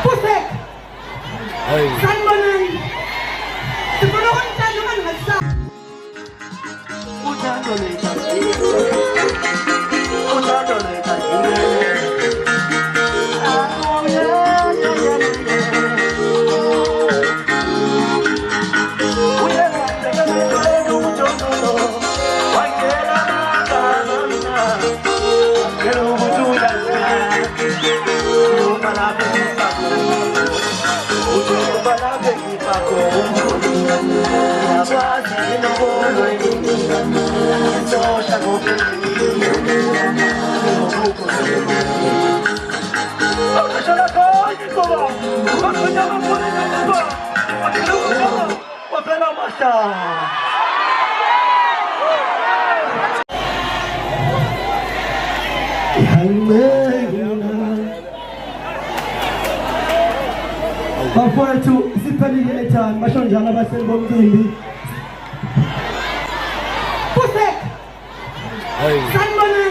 Pusek! Salmonan! Sigurong tanungan hasa! Before to Sipani Letan, Mashon Janaba Selbo Pusek! Salmonan!